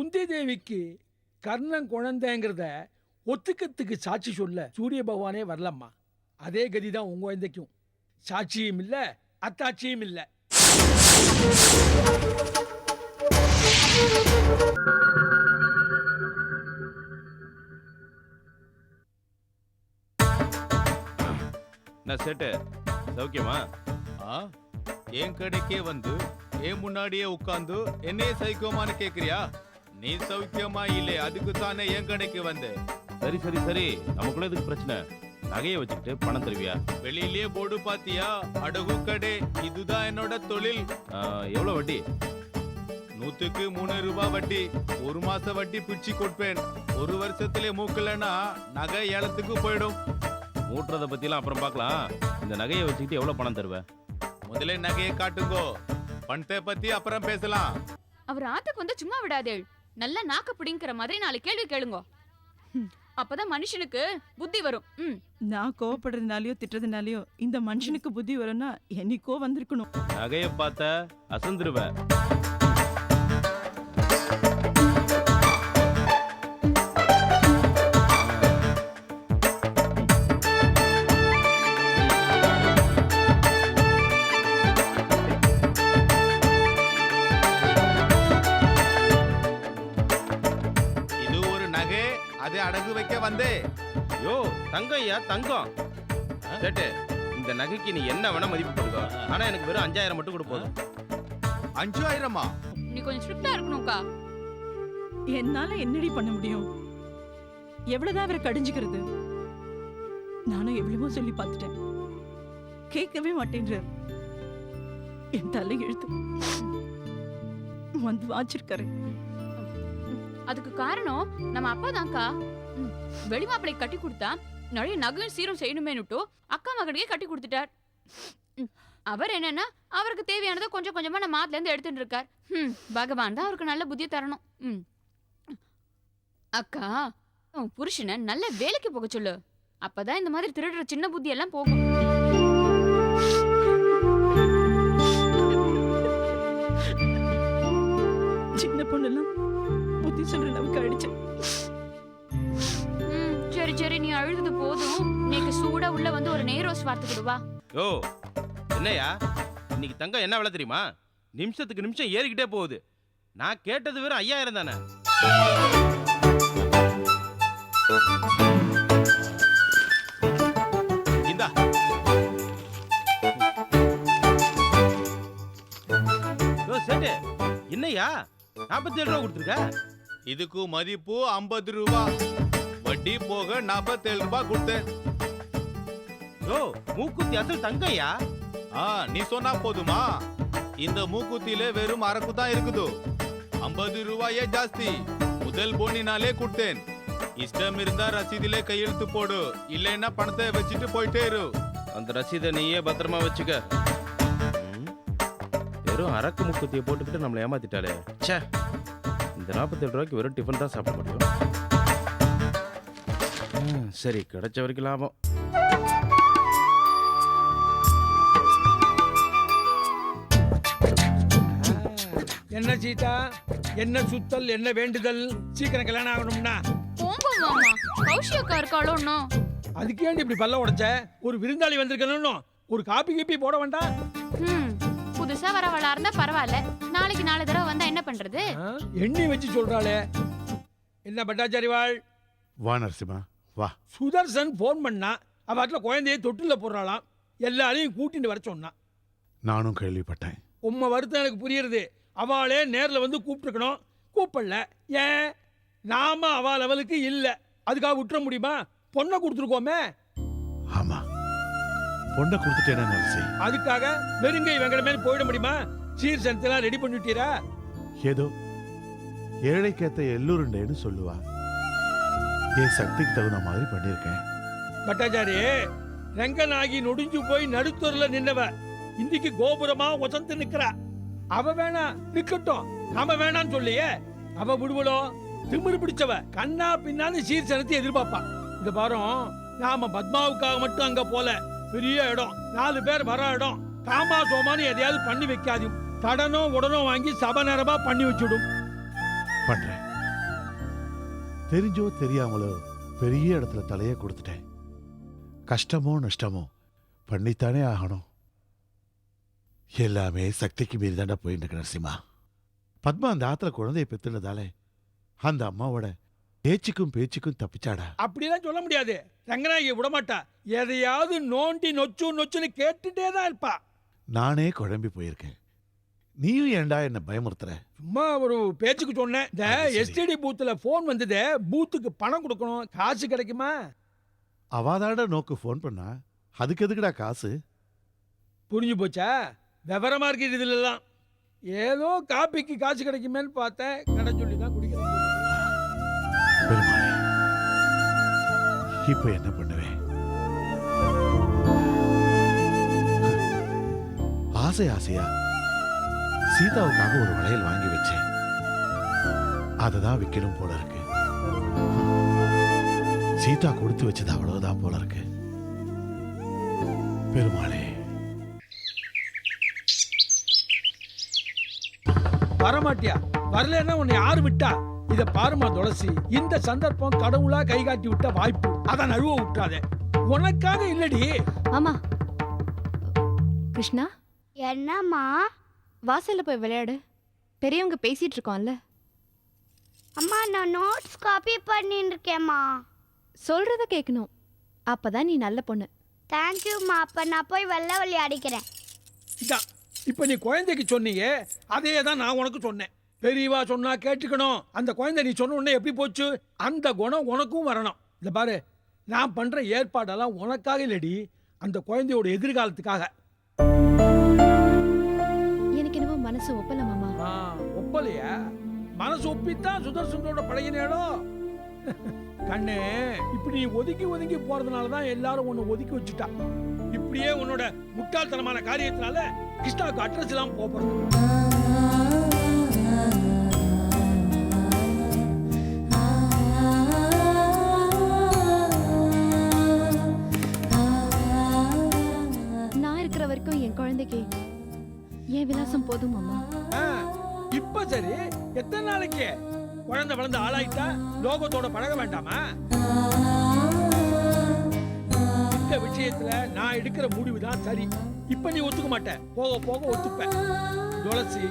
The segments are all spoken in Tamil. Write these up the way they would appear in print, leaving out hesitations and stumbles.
குந்தி தேவிக்கு கர்ணன் குழந்தைங்கிறத ஒத்துக்கத்துக்கு சாட்சி சொல்ல சூரிய பகவானே வரலம்மா. அதே கதிதான் உங்க குழந்தைக்கும். சாட்சியும் இல்ல, அத்தாட்சியும் இல்ல. நான் சேட்டு சௌக்கியமா? என் கடைக்கே வந்து என் முன்னாடியே உட்கார்ந்து என்னையே சௌக்கியமானு கேக்குறியா? நீ சௌக்கியமா இல்லை, அதுக்கு தானே என் கடைக்கு வந்த. சரி சரி சரி, நமக்குள்ள எதுக்கு பிரச்சனை? நகையை வச்சுக்கிட்டு பணம் தருவியா? வெளியிலேயே போர்டு பாத்தியா, அடகு கடை, இதுதான் என்னோட தொழில். எவ்வளவு வட்டி? 100க்கு 3 ரூபாய் வட்டி. 1 மாச வட்டி பிடிச்சி கொடுப்பேன். 1 வருஷத்திலே மூக்கலன்னா நகை ஏலத்துக்கு போயிடும். மூட்டுறத பத்திலாம் அப்புறம் பார்க்கலாம். இந்த நகையை வச்சுக்கிட்டு எவ்வளவு பணம் தருவ? முதல்ல நகையை காட்டுங்கோ, பணத்தை பத்தி அப்புறம் பேசலாம். அவர் ஆத்துக்கு வந்து சும்மா விடாதே, நல்லா நாக்க பிடிங்கிற மாதிரி 4 கேள்வி கேளுங்க. அப்பதான் மனுஷனுக்கு புத்தி வரும். நான் கோவப்படுறதுனாலயோ திட்டுறதுனாலயோ இந்த மனுஷனுக்கு புத்தி வரும்னா என்னைக்கோ வந்திருக்கணும். நகையை பார்த்த அசந்துருவ. அதை அடகு வைக்க வந்தே. யோ தங்கம் ஐயா தங்கம். சேட்டு, இந்த நகைக்கு நீ என்ன வேணா மதிப்பு கொடுக்க, ஆனா எனக்கு வெறும் 5000 மட்டும் கொடு போதும். 5000மா? நீ கொஞ்சம் ஸ்ட்ரிக்ட்டா இருக்கணும்க்கா. என்னால என்னடி பண்ண முடியும்? எவ்வளவுதான் அவரை கடிஞ்சுக்கிறது? நானும் எவ்வளவோ சொல்லி பார்த்துட்டேன், கேட்கவே மாட்டேன்றார். என் தலை எழுத்து வந்து வாச்சிருக்காரு. அதுக்கு காரணம் நம்ம அப்பா தான்க்கா. வெளிமாப்பிளை கட்டி கொடுத்தா நிறைய நகையும் சீரும் செய்யணுமேனுட்டு அக்கா மகனுக்கே கட்டி கொடுத்துட்டார். அவர் என்னன்னா அவருக்கு தேவையானதை கொஞ்சம் கொஞ்சமா நம்ம மாத்துல இருந்து எடுத்துட்டு இருக்கார். பகவான் தான் அவருக்கு நல்ல புத்தியை தரணும். அக்கா, புருஷனை நல்ல வேலைக்கு போக சொல்லு. அப்பதான் இந்த மாதிரி திருடுற சின்ன புத்தி எல்லாம் போகும். சின்ன பொண்ணெல்லாம் புத்தி சொல்ற அளவுக்கு அடிச்சு. சரி சரி, நீ அழுது போதும். நீக்கு சூடா உள்ள வந்து ஒரு நேரோஸ் வார்த்தை கொடுவா. யோ என்னையா, இன்னைக்கு தங்கம் என்ன விலை தெரியுமா? நிமிஷத்துக்கு நிமிஷம் ஏறிக்கிட்டே போகுது. நான் கேட்டது வெறும் 5000 தானே. இந்தா. யோ சேட்டு, என்னையா 47 ரூபா கொடுத்துருக்க? இதுக்கு மதிப்பு 50 ரூபாய், வட்டி போக 47 ரூபாய் கொடுத்தேன். யோ மூக்குத்தி அசல் தங்கையா? நீ சொன்னா போதுமா? இந்த மூக்குத்தியில வெறும் அரக்கு தான் இருக்குது. 50 ரூபாயே ஜாஸ்தி. முதல் போனினாலே கொடுத்தேன். இஷ்டம் இருந்தா ரசீதிலே கையெழுத்து போடு, இல்லைன்னா பணத்தை வச்சுட்டு போயிட்டே இரு. அந்த ரசீதை நீயே பத்திரமா வச்சுக்க. வெறும் அரக்கு மூக்குத்தியை போட்டுக்கிட்டு நம்மளை ஏமாத்திட்டாளே. ச்சே, இந்த 47 ரூபாய்க்கு வெறும் டிஃபன் தான் சாப்பிட முடியும். சரி, கிடைச்ச வரைக்கும் லாபம். என்ன சீதா, என்ன சுத்தல், என்ன வேண்டுதல்? சீக்கிரம் கல்யாணம் ஆகணும்னா போங்க மாமா, கௌஷியக்கா இருக்காளோன்னு. அதுக்கு ஏன் இப்படி பல்ல உடைச்ச? ஒரு விருந்தாளி வந்திருக்கணும், ஒரு காப்பி கீப்பி போட வேண்டாம்? புதுசா வரவளா இருந்தா பரவாயில்ல, நாளைக்கு 4 தடவை வந்தா என்ன பண்றது? எண்ணி வச்சு சொல்றாளே. என்ன பட்டாச்சாரிவாள்? வா நரசிம்மா வா. சுதர்சன் போன் பண்ணா, அவட்ல குழந்தைய தொட்டில போடுறாளாம். எல்லாரையும் கூட்டிட்டு வர சொன்னா. நானும் கேள்விப்பட்டேன். உம்ம வருத்தம் எனக்கு புரியுறது. அவளே நேர்ல வந்து கூப்பிட்டுருக்கணும், கூப்பிடல. ஏன்? நாம அவ லெவலுக்கு இல்ல, அதுக்காக விட்டுற முடியுமா? பொண்ணை கொடுத்துருக்கோமே. ஆமா, பொண்ணை கொடுத்துட்டேனா நரசி? அதுக்காக வெறுங்கை வெங்கட மேல போயிட முடியுமா? சீர் சனத்தெல்லாம் ரெடி பண்ணிட்டீரா? ஏதோ ஏழைக்கேத்த எல்லூருண்டேன்னு சொல்லுவா. என் சக்திக்கு தகுந்த மாதிரி பண்ணிருக்கேன். பட்டாச்சாரி, ரங்கநாகி நொடிஞ்சு போய் நடுத்தூர்ல நின்னவ இன்னைக்கு கோபுரமா ஒசந்து நிக்கிறா. அவ வேணா நிக்கட்டும், நாம வேணான்னு சொல்லியே. அவ விடுவலோ திமிரு பிடிச்சவ, கண்ணா பின்னான்னு சீர் சனத்தை எதிர்பார்ப்பா. இந்த பாரம், நாம பத்மாவுக்காக மட்டும் அங்க போல. பெரிய இடம், 4 பேர் வர இடம். காமா சோமானு எதையாவது பண்ணி வைக்காது. கடனோ உடனோ வாங்கி சபநேரமா பண்ணி வச்சுடும். பண்றேன். தெரிஞ்சோ தெரியாமலோ பெரிய இடத்துல தலையே கொடுத்துட்டேன். கஷ்டமோ நஷ்டமோ பண்ணித்தானே ஆகணும். எல்லாமே சக்திக்கு மீறி தாண்டா போயிட்டு இருக்கு நரசிம்மா. பத்மா அந்த ஆத்துல குழந்தைய பெத்துனதால அந்த அம்மாவோட பேச்சுக்கும் பேச்சுக்கும் தப்பிச்சாடா. அப்படிலாம் சொல்ல முடியாது. ரங்கநாயகி விடமாட்டா. எதையாவது நோண்டி நொச்சுன்னு கேட்டுட்டே தான் இருப்பா. நானே குழம்பி போயிருக்கேன். நீயும் ஏன்டா என்ன பயமுறுத்துற? சும்மா ஒரு பேச்சுக்கு சொன்னேன். இந்த அது சரி. எஸ்டிடி பூத்துல போன் வந்ததே, பூத்துக்கு பணம் கொடுக்கணும், காசு கிடைக்குமா? அவாதாட நோக்கு ஃபோன் பண்ணா அதுக்கு எதுக்குடா காசு? புரிஞ்சு போச்சா? விவரமா இருக்கு இதுலாம். ஏதோ காப்பிக்கு காசு கிடைக்குமேன்னு பார்த்தேன். கடை சொல்லி தான் குடிக்கிறேன். பெருமாளே, இப்ப என்ன பண்ணுவேன்? ஆசையா சீதாவுக்காக ஒரு வளையல் வாங்கி வச்சேன். அதை தான் விற்கணும் போல இருக்கு. சீதா கொடுத்து வச்சது அவ்வளவுதான் போல இருக்கு. பெருமாளே, வரமாட்டியா? வரலன்னா உன்னை யாரு விட்டா? இத பாருமா துளசி, இந்த சந்தர்ப்பம் கடவுளா கை காட்டி விட்ட வாய்ப்பு. அதான் நழுவ விட்டாதே. உனக்காக இல்லடி. ஆமா கிருஷ்ணா, என்னம்மா? வாசல்ல போய் விளையாடு. பெரியவங்க பேசிட்டு இருக்கோம்ல. அம்மா நான் நோட்ஸ் காப்பி பண்ணிட்டு இருக்கேம்மா. சொல்றத கேட்கணும். அப்பதான் நீ நல்ல பொண்ணு. தேங்க்யூம்மா. அப்ப நான் போய் விளையாடிக்கிறேன். இதான் இப்ப நீ குழந்தைக்கு சொன்னீங்க, அதே தான் நான் உனக்கு சொன்னேன். பெரியவா சொன்னா கேட்டுக்கணும். அந்த குழந்தை நீ சொன்ன உடனே எப்படி போச்சு? அந்த குணம் உனக்கும் வரணும். இத பாரு, நான் பண்ற ஏற்பாடெல்லாம் உனக்காக இல்லடி, அந்த குழந்தையோட எதிர்காலத்துக்காக. எனக்கு என்னவோ மனசு ஒப்பல மாமா. ஒப்பலையா? மனசு ஒப்பித்தான் சுதர்சனோட பழகினேடோ. கண்ணே, இப்படி நீ ஒதுங்கி போறதுனாலதான் எல்லாரும் உன்னை ஒதுக்கி வச்சுட்டா. இப்படியே உன்னோட முட்டாள்தனமான காரியத்தினால கிருஷ்ணாவுக்கு அட்ரஸ் எல்லாம் போறது. நான் இருக்கிற வரைக்கும் என் குழந்தைக்கு என் விலாசம் போதும் மாமா. இப்ப சரி, எத்தனை நாளைக்கு? குழந்தை வளர்ந்து ஆளாயிட்டா லோகத்தோட பழக வேண்டாமா? இந்த விஷயத்துல நான் எடுக்கிற முடிவுதான் சரி. இப்ப நீ ஒத்துக்க மாட்ட, போக போக ஒத்துப்ப. துளசி,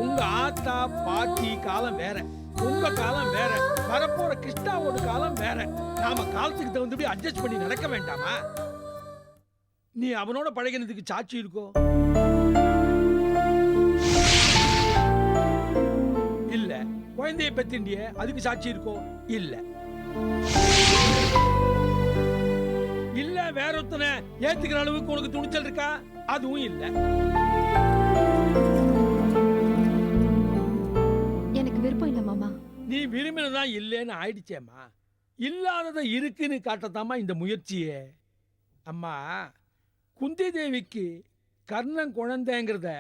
உங்க ஆத்தா பாட்டி காலம் வேற, உங்க காலம் வேற, வரப்போற கிருஷ்ணாவோட காலம் வேற. நாம காலத்துக்கு தகுந்தபடி அட்ஜஸ்ட் பண்ணி நடக்க வேண்டாமா? நீ அவனோட பழகினதுக்கு சாட்சி இருக்கோ? இல்ல. குழந்தைய பெத்திண்டிய, அதுக்கு சாட்சி இருக்கோ? இல்ல. இல்ல வேற ஒருத்தனை ஏத்துக்கிற அளவுக்கு உனக்கு துணிச்சல் இருக்கா? அதுவும் இல்ல. எனக்கு விருப்பம் இல்ல மாமா. நீ விரும்பினதான் இல்லைன்னு ஆயிடுச்சேம்மா. இல்லாததை இருக்குன்னு காட்டத்தாமா இந்த முயற்சியே. அம்மா, குந்தி தேவிக்கு கர்ணன் குழந்தைங்கிறத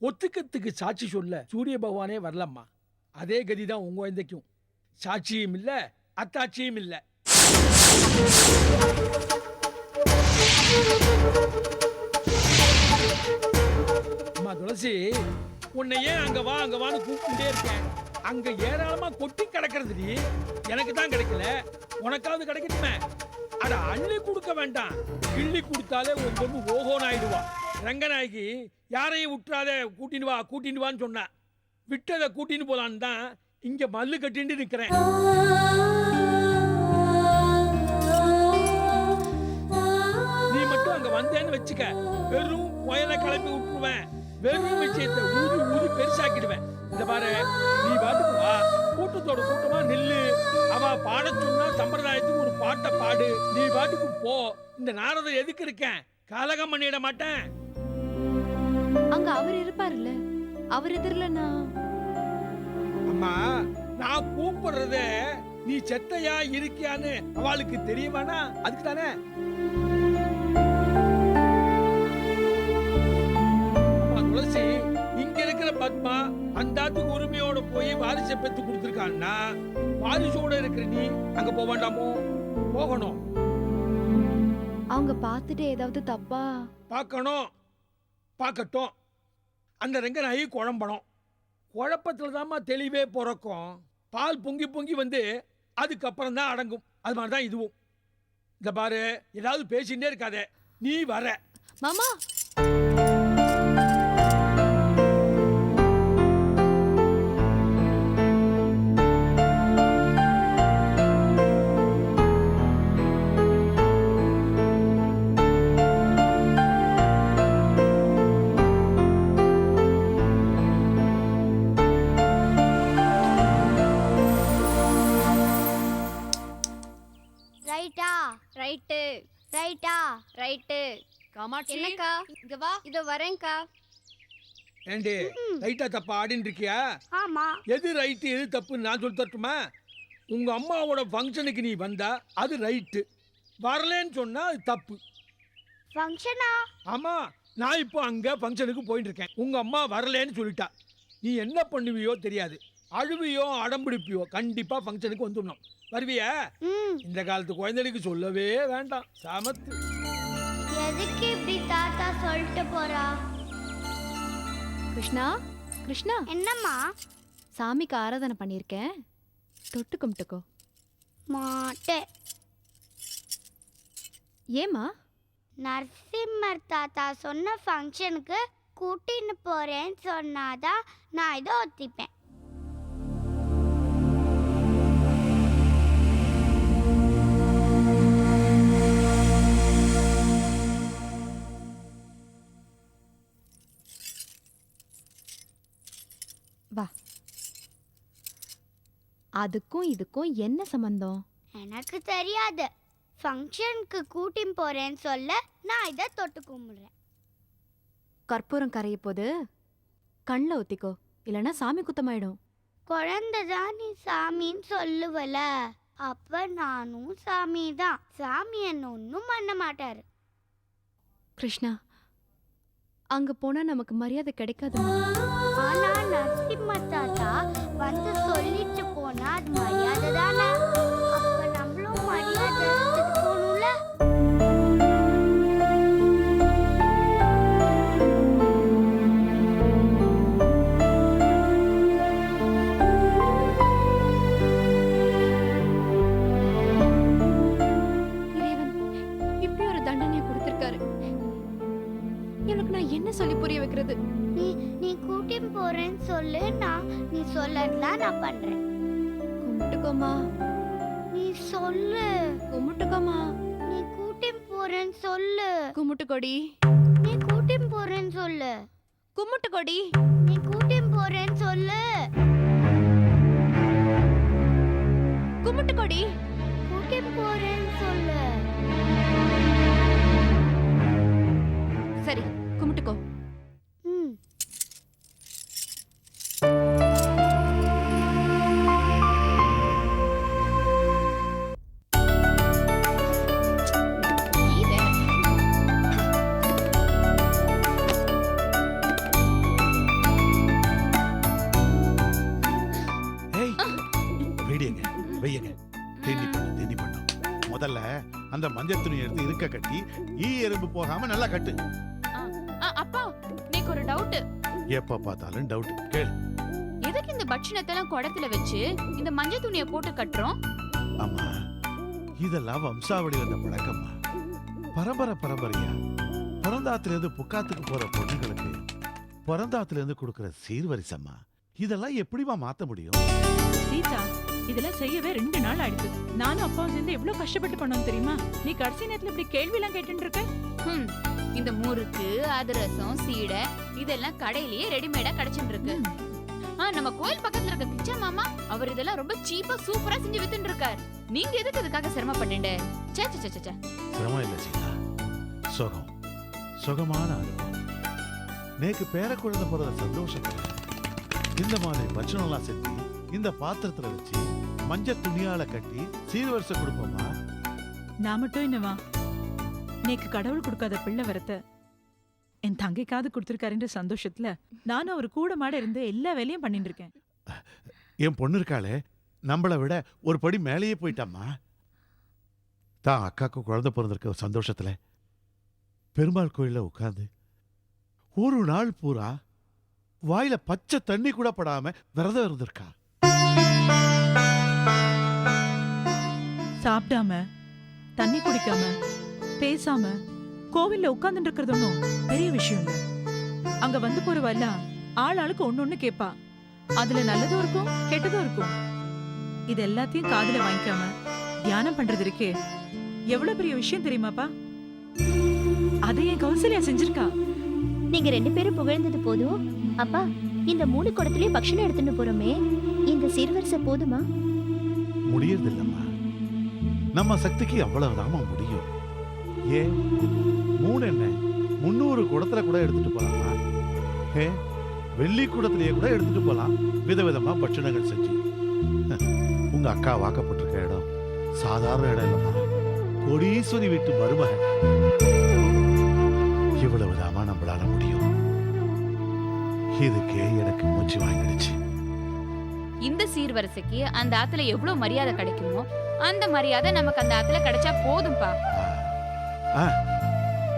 ஒத்துக்கத்துக்கு சாட்சி சொல்ல சூரிய பகவானே வரலம்மா. அதே கதிதான் உங்க குழந்தைக்கும். சாட்சியும் இல்ல, அத்தாட்சியும் இல்ல. அம்மா துளசி, உன்னை ஏன் அங்க வான்னு கூப்பிட்டே இருக்கேன். அங்க ஏராளமா கொட்டி கிடக்கிறது. நீ எனக்கு தான் கிடைக்கல, உனக்காவது கிடைக்கட்டுமே. அட அள்ளி கொடுக்க வேண்டாம், கிள்ளி கொடுத்தாலே ஒரு பொண்ணு ஓஹோன்னு ஆயிடுவா. ரங்கநாயகி யாரையும் விட்டுறாத, கூட்டின்னு வான்னு சொன்னா. விட்டதை கூட்டின்னு போலான்னு தான் இங்க மல்லு கட்டிட்டு நிக்கிறேன். நீ மட்டும் அங்க வந்தேன்னு வச்சுக்க, வெறும் புயலை கிளப்பி விட்டுருவேன். வெறும் விஷயத்தை ஊதி பெருசாக்கிடுவேன். இந்த பாரு, நீ பாட்டுக்கு வா, கூட்டத்தோட கூட்டமா நில்லு. அவ பாட சொன்னா சம்பிரதாயத்துக்கு ஒரு பாட்டை பாடு. நீ பாட்டுக்கு போ. இந்த நாரதர் எதுக்கு இருக்கேன்? கலகம் பண்ணிட மாட்டேன். அங்க அவர் இருப்பாருல்ல, அவர் எதிரில நான். அம்மா, நான் கூப்பிடுறத நீ செத்தையா இருக்கியான்னு அவளுக்கு தெரியுமானா? அதுக்கு தானே. துளசி, இங்க இருக்கிற பத்மா அந்தாத்துக்கு உரிமையோட போய் வாரிசை பெத்து கொடுத்துருக்கான்னா, வாரிசோட இருக்கிற நீ அங்க போக வேண்டாமோ? போகணும். அவங்க பார்த்துட்டு ஏதாவது தப்பா? பார்க்கட்டும். அந்த ரங்கநாயகி குழம்பணும். குழப்பத்துல தாம்மா தெளிவே பிறக்கும். பால் பொங்கி வந்து அதுக்கப்புறம் தான் அடங்கும். அது மாதிரி தான் இதுவும். இந்த பாரு, ஏதாவது பேசிட்டே இருக்காதே, நீ வர. மாமா ரைட்டா ரைட்டு ரைட்டா ரைட்டு காமாட்சி என்னக்கா இங்க வா இதோ வரேன்க்கா. ஏண்டி ரைட்டா தப்பா ஆடின்னு இருக்கியா? ஆமா. எது ரைட்டு எது தப்புன்னு நான் சொல்லி தட்டுமா? உங்க அம்மாவோட ஃபங்க்ஷனுக்கு நீ வந்தா அது ரைட்டு, வரலன்னு சொன்னா அது தப்பு. ஃபங்க்ஷனா? ஆமா, நான் இப்போ அங்க ஃபங்க்ஷனுக்கு போயிட்டு இருக்கேன். உங்க அம்மா வரலன்னு சொல்லிட்டா. நீ என்ன பண்ணுவியோ தெரியாது, அழுவியோ அடம்பிடிப்பியோ, கண்டிப்பா ஃபங்க்ஷனுக்கு வந்துடணும். வருவியா? இந்த காலத்து குழந்தைகளுக்கு சொல்லவே வேண்டாம், சமத்து. எதுக்கு இப்படி தாத்தா சொல்லிட்டு போறா? கிருஷ்ணா கிருஷ்ணா என்னம்மா? சாமிக்கு ஆராதனை பண்ணியிருக்கேன், தொட்டு கும்பிட்டுக்கோ. மாட்டேன். ஏமா? நரசிம்மர் தாத்தா சொன்ன ஃபங்க்ஷனுக்கு கூட்டின்னு போறேன்னு சொன்னாதான் நான் இதை ஒத்திப்பேன். வா. அதுக்கும் இதுக்கும் என்ன சம்பந்தம்? எனக்கு தெரியாது. ஃபங்க்ஷனுக்கு கூட்டின்னு போறேன்னு சொல்ல நான் இதை தொட்டு கும்பிடுறேன். கற்பூரம் கரைய போது கண்ணில் ஊத்திக்கோ, இல்லைன்னா சாமி குத்தமாயிடும். குழந்தைதான் நீ சாமின்னு சொல்லுவல, அப்ப நானும் சாமி தான். சாமி என்ன ஒன்றும் பண்ண மாட்டாரு. கிருஷ்ணா, அங்க போனா நமக்கு மரியாதை கிடைக்காது. ஆனா நரசிம்ம தாத்தா வந்து சொல்லிட்டு போனா அது மரியாதை தானே. அப்ப நம்மளும் மரியாதை எடுத்துட்டு போகணும்ல. இறைவன் இப்படி ஒரு தண்டனையை கொடுத்திருக்காரு. எனக்கு நான் என்ன சொல்லி புரிய வைக்கிறது? நீ கூட்டின்னு போறேன்னு சொல்லு, நீ சொல்லலாம் நான் பண்றேன். கும்பிட்டுக்கோமா. நீ சொல்லு. கும்பிட்டுக்கோமா. நீ கூட்டின்னு போறேன்னு சொல்லு. கும்பிட்டு கொடி. நீ கூட்டின்னு போறேன்னு சொல்லு. கும்பிட்டு கொடி. நீ கூட்டின்னு போறேன்னு சொல்லு. கும்பிட்டு கொடி. கூட்டின்னு போறேன்னு சொல்லு. சரி, கும்பிட்டுக்கோ. ம். ஏய், வெடியங்க வெய்யங்க, தேனி பண்ணும். முதல்ல அந்த மஞ்சள் துணி எடுத்து இருக்க கட்டி ஈ எறும்பு போகாம நல்லா கட்டு. அப்பா, எனக்கு ஒரு டவுட். எப்ப பார்த்தாலும் டவுட் கேளு. எதுக்கு இந்த பட்சணத்தை எல்லாம் குடத்துல வச்சு இந்த மஞ்சள் துணியை போட்டு கட்டுறோம்? அம்மா, இதெல்லாம் வம்சாவளி வந்த பழக்கம்மா. பரம்பரையா பிறந்தாத்துல இருந்து புக்காத்துக்கு போற பொண்ணுங்களுக்கு பிறந்தாத்துல இருந்து கொடுக்கிற சீர்வரிசம்மா. இதெல்லாம் எப்படிமா மாத்த முடியும்? சீதா, இதெல்லாம் செய்யவே 2 நாள் ஆயிடுச்சு. நானும் அப்பாவும் சேர்ந்து எவ்வளவு கஷ்டப்பட்டு பண்ணோம் தெரியுமா? நீ கடைசி நேரத்துல இப்படி கேள்வி எல்லாம் கேட்டுட்டு இருக்க. இந்த முறுக்கு, அதிரசம், சீடை இதெல்லாம் கடையிலேயே ரெடிமேடா கிடைச்சிட்டு இருக்கு. நம்ம கோயில் பக்கத்துல இருக்க பிச்சை மாமா, அவர் இதெல்லாம் ரொம்ப சீப்பா சூப்பரா செஞ்சு வித்துட்டு இருக்காரு. நீங்க எதுக்கு இதுக்காக சிரமப்பட்டீங்க? சே சே சே சே. சிரமம் இல்ல சீதா, சுகமான அனுபவம். நேக்கு பேர குழந்தை போறத சந்தோஷத்துல இந்த மாதிரி பட்சணம்லாம் செஞ்சு இந்த பாத்திரத்துல வச்சு மஞ்சள் துணியால கட்டி சீர்வரிசை கொடுப்போமா. நான் மட்டும் என்னவா, நேக்கு கடவுள் கொடுக்காத பிள்ளை வரத்த என் தங்கைக்காவது கொடுத்திருக்காருன்ற சந்தோஷத்துல நானும் அவர் கூட மாட இருந்து எல்லா வேலையும் பண்ணிட்டு இருக்கேன். என் பொண்ணு இருக்காளே, நம்மளை விட ஒரு படி மேலேயே போயிட்டாம்மா. தான் அக்காவுக்கு குழந்தை பிறந்திருக்க சந்தோஷத்துல பெருமாள் கோயில்ல உட்கார்ந்து ஒரு நாள் பூரா வாயில பச்சை தண்ணி கூட படாம விரதம் இருந்திருக்கா. சாப்பிடாம தண்ணி குடிக்காம பேசாம கோவில்ல உட்கார்ந்துட்டு இருக்கிறது ஒன்றும் பெரிய விஷயம் இல்ல. அங்க வந்து போறவெல்லாம் ஆளுக்கு ஒண்ணு கேப்பா. அதுல நல்லதும் இருக்கும் கெட்டதும் இருக்கும். இது எல்லாத்தையும் காதுல வாங்கிக்காம தியானம் பண்றது இருக்கே எவ்வளவு பெரிய விஷயம் தெரியுமாப்பா? அதை என் கௌசல்யா செஞ்சிருக்கா. நீங்க 2 பேரும் புகழ்ந்தது போதும். அப்பா, இந்த 3 குடத்துலயும் பக்ஷணம் எடுத்துட்டு போறோமே, இந்த சிறுவரிசை போதுமா? முடியறதில்லம்மா. நம்ம சக்திக்கு அவ்வளவுதாம்மா முடியும். ஏன் 3 என்ன 300 குடத்துல கூட எடுத்துட்டு போலாமா? வெள்ளி குடத்திலேயே கூட எடுத்துட்டு போலாம். விதவிதமா பட்சணங்கள் செஞ்சு. உங்க அக்கா வாக்கப்பட்டிருக்க இடம் சாதாரண இடம் இல்லம்மா. கோடீஸ்வரி வீட்டு மருமகன். இவ்வளவுதாமா நம்மளால முடியும். இதுக்கே எனக்கு மூச்சு வாங்கிடுச்சு. இந்த சீர்வரிசைக்கு அந்த ஆத்துல எவ்வளவு மரியாதை கிடைக்குமோ அந்த மரியாதை நமக்கு அந்த ஆத்துல கிடைச்சா போதும்பா.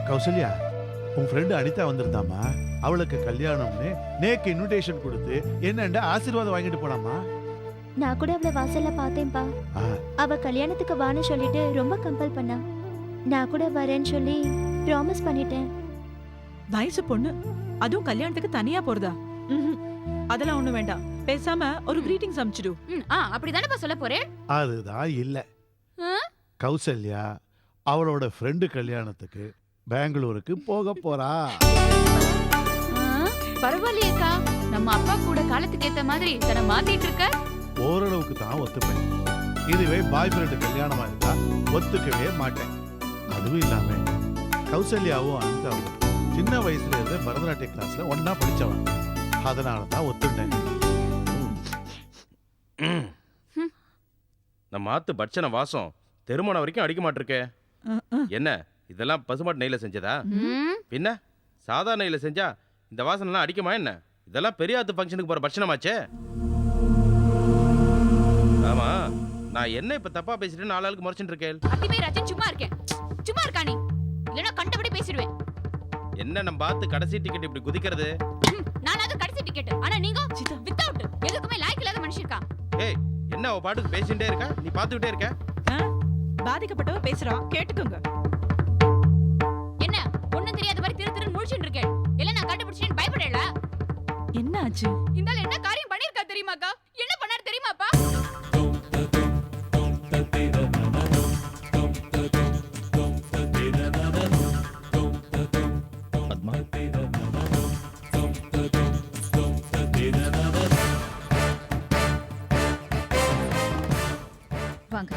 கௌசல்யா, உன் ஃப்ரெண்டு அனிதா வந்திருந்தாமா. அவளுக்கு கல்யாணம்னு நேக்கு இன்விடேஷன் கொடுத்து என்னண்ட ஆசீர்வாதம் வாங்கிட்டு போனாமா. நான் கூட அவளை வாசல்ல பார்த்தேன்பா. அவ கல்யாணத்துக்கு வான்னு சொல்லிட்டு ரொம்ப கம்பல் பண்ணா. நான் கூட வரேன்னு சொல்லி ப்ராமிஸ் பண்ணிட்டேன். வயசு பொண்ணு, அதுவும் கல்யாணத்துக்கு தனியா போறதா? அதெல்லாம் ஒண்ணு வேண்டாம். பேசாம ஒரு கிரீட்டிங்ஸ் அனுப்பிச்சிடு. அப்படிதானப்பா சொல்ல போறேன். அதுதான் இல்ல. கௌசல்யா அவளோட ஃப்ரெண்டு கல்யாணத்துக்கு பெங்களூருக்கு போக போறா. பரவாயில்லையேக்கா, நம்ம அப்பா கூட காலத்துக்கு ஏத்த மாதிரி தன்னை மாத்திட்டு இருக்க. ஓரளவுக்கு தான் ஒத்துப்பேன். இதுவே பாய் ஃப்ரெண்டு கல்யாணமா இருந்தா ஒத்துக்கவே மாட்டேன். அதுவும் இல்லாம கௌசல்யாவும் அனிதாவும் சின்ன வயசுல இருந்து பரதநாட்டிய கிளாஸ்ல ஒன்னா படிச்சவன். அதனாலதான் ஒத்துட்டேன். நம்ம ஆத்து பட்சண வாசம் தெருமணம் வரைக்கும் அடிக்க மாட்டிருக்கே. என்ன இதெல்லாம் பசுமாட்டு நெய்ல செஞ்சதா? பின்ன சாதாரண நெய்ல செஞ்சா இந்த வாசனை எல்லாம் அடிக்குமா என்ன? இதெல்லாம் பெரிய ஆத்து ஃபங்க்ஷனுக்கு போற பட்சணமாச்சே. ஆமா, நான் என்ன இப்ப தப்பா பேசிட்டேன்னு ஆளாளுக்கு முறைச்சுட்டு இருக்கேன். அத்திமே ராஜன் சும்மா இருக்கேன். சும்மா இருக்கா நீ? இல்லனா கண்டபடி பேசிடுவேன். என்ன நம்ம பார்த்து கடைசி டிக்கெட் இப்படி குதிக்கிறது? நானாவது கடைசி டிக்கெட். ஆனா நீங்க வித்தவுட் எதுக்குமே லாய்க்கு இல்லாத மனுஷன்க்கா. ஏய், என்ன அவ பாட்டுக்கு பேசிட்டே இருக்கா? நீ பார்த்துட்டே இருக்க. பாதிக்கப்பட்டவ பேசுறா, கேட்டுக்கோங்க. என்ன ஒண்ணும் தெரியாத மாதிரி திரு முழிச்சிட்டு இருக்கேன். எல்லாம் நான் கண்டுபிடிச்சேன்னு பயப்படல. என்ன ஆச்சு? இந்தால என்ன காரியம் பண்ணிருக்கா தெரியுமாக்கா? என்ன பண்ணாரு தெரியுமாப்பா? வாங்க.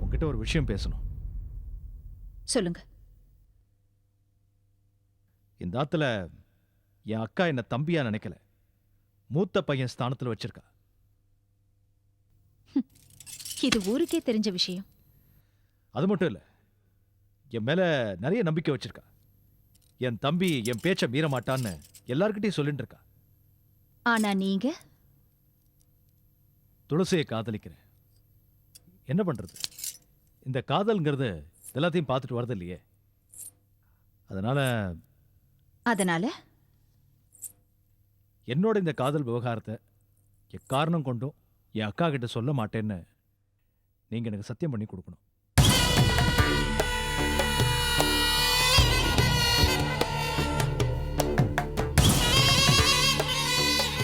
உங்ககிட்ட ஒரு விஷயம் பேசணும். சொல்லுங்க. இந்த ஆத்துல என் அக்கா என்ன தம்பியா நினைக்கல, மூத்த பையன் ஸ்தானத்துல வச்சிருக்கா. இது ஊருக்கே தெரிஞ்ச விஷயம். அது மட்டும் இல்ல, என் மேல நிறைய நம்பிக்கை வச்சிருக்கா. என் தம்பி என் பேச்ச மீற மாட்டான்னு எல்லார்கிட்டையும் சொல்லிட்டு இருக்கா. ஆனா நீங்க? துளசியை காதலிக்கிறேன். என்ன பண்றது? இந்த காதல்ங்கிறது எல்லாத்தையும் பார்த்துட்டு வரது இல்லையே. அதனால என்னோட இந்த காதல் விவகாரத்தை எக்காரணம் கொண்டும் என் அக்கா கிட்ட சொல்ல மாட்டேன்னு நீங்க எனக்கு சத்தியம் பண்ணி கொடுக்கணும்.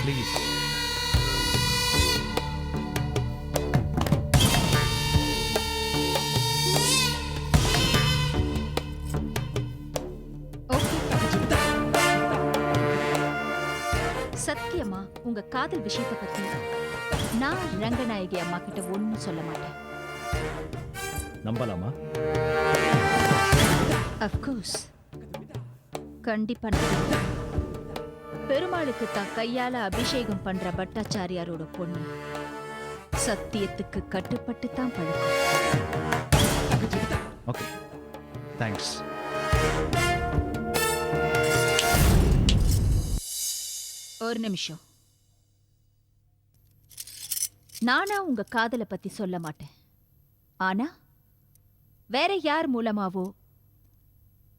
ப்ளீஸ். சத்தியமா உங்க காதல் விஷயத்தை பத்தி நான் ரங்கநாயகி அம்மா கிட்ட ஒன்னும் சொல்ல மாட்டேன். நம்பலாமா? அஃப்கோர்ஸ், கண்டிப்பா நம்புறேன். பெருமாளுக்கு தான் கையால அபிஷேகம் பண்ற பட்டாச்சாரியாரோட பொண்ணு சத்தியத்துக்கு கட்டுப்பட்டு தான் பழகும். Okay, thanks. ஒரு நிமிஷம். நானா உங்க காதலை பத்தி சொல்ல மாட்டேன். ஆனா வேற யார் மூலமாவோ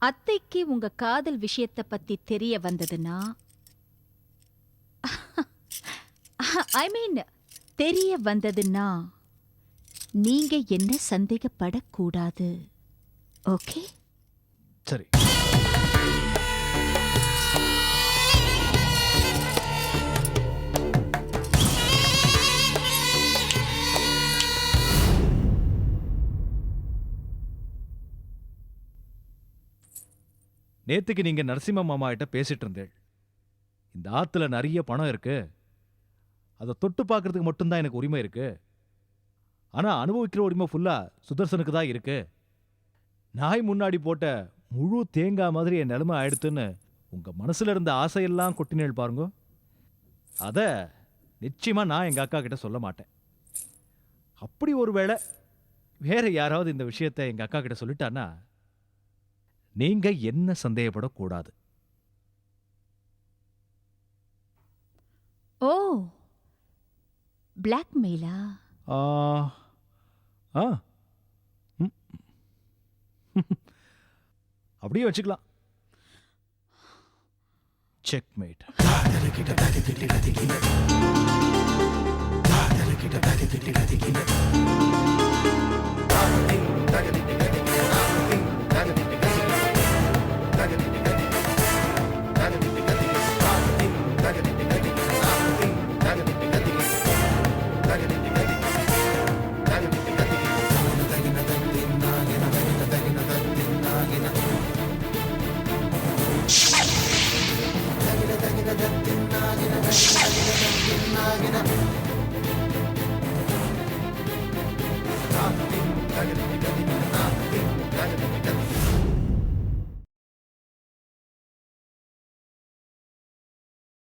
அத்தைக்கு உங்க காதல் விஷயத்தை பத்தி தெரிய வந்ததுன்னா, ஐ மீன் தெரிய வந்ததுன்னா நீங்க என்ன சந்தேகப்படக்கூடாது. ஓகே? சரி. நேத்துக்கு நீங்க நரசிம்ம மாமா கிட்ட பேசிட்டு இருந்தேள். இந்த ஆத்துல நிறைய பணம் இருக்கு, அதை தொட்டு பார்க்கறதுக்கு மட்டும்தான் எனக்கு உரிமை இருக்கு. ஆனா அனுபவிக்கிற உரிமை ஃபுல்லா சுதர்சனுக்கு தான் இருக்கு. நாய் முன்னாடி போட்ட முழு தேங்காய் மாதிரி என் நிலைமை ஆயிடுத்துன்னு உங்க மனசுல இருந்த ஆசையெல்லாம் கொட்டினேள் பாருங்க. அத நிச்சயமா நான் எங்க அக்கா கிட்ட சொல்ல மாட்டேன். அப்படி ஒருவேளை வேற யாராவது இந்த விஷயத்தை எங்க அக்கா கிட்ட சொல்லிட்டான்னா நீங்க என்ன சந்தேகப்படக்கூடாது. ஓ, பிளாக்மெயிலா? ஆ ஆ ம். அப்படியே வச்சுக்கலாம். செக்மேட்.